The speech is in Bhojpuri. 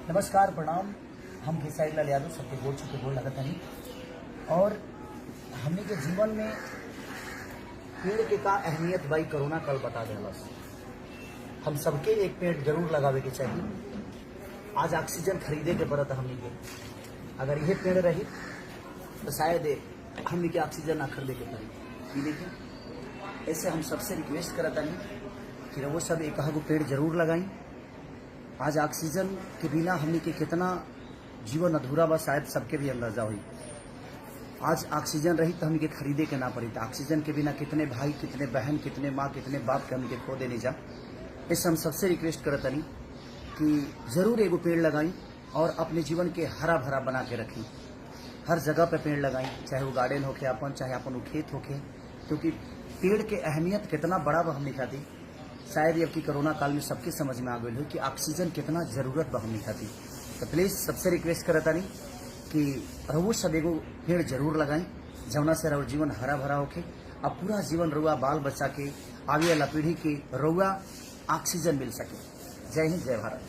नमस्कार, प्रणाम। हम खेसारी लाल यादव सबके बोल चुके बोल लगत नहीं। और हमने के जीवन में पेड़ के का अहमियत भाई कोरोना कल बता देलस। हम सबके एक पेड़ जरूर लगावे के चाहिए। आज ऑक्सीजन खरीदे के पड़त हमने के, अगर यह पेड़ रही तो शायद हमने के ऑक्सीजन ना खरीदे के पड़ी। देखिए, ऐसे हम सबसे रिक्वेस्ट करता नहीं कि वो सब एक आगो पेड़ जरूर लगाई। आज ऑक्सीजन के बिना हमने के कितना जीवन अधूरा बा, शायद सबके भी अंदाजा हुई। आज ऑक्सीजन रही तो हमने के खरीदे के ना पड़ी। तो ऑक्सीजन के बिना कितने भाई, कितने बहन, कितने माँ, कितने बाप के हमने के खो देने जा। इससे हम सबसे रिक्वेस्ट करता नहीं कि जरूर एगो पेड़ लगाई और अपने जीवन के हरा भरा बना के रखें। हर जगह पे पेड़ लगाई, चाहे वो गार्डन होके अपन, चाहे अपन वो खेत होके, क्योंकि पेड़ के अहमियत कितना बड़ा बा हमने खाती। शायद अब की कोरोना काल में सबके समझ में आ गई हो कि ऑक्सीजन कितना जरूरत बा हमने खाती। तो प्लीज सबसे रिक्वेस्ट करता नहीं कि रहुआ सब एगो पेड़ जरूर लगाएं, जौना से रहुआ जीवन हरा भरा होके। अब पूरा जीवन रहुआ बाल बच्चा के, आगे वाला पीढ़ी के रहुआ ऑक्सीजन मिल सके। जय हिंद, जय भारत।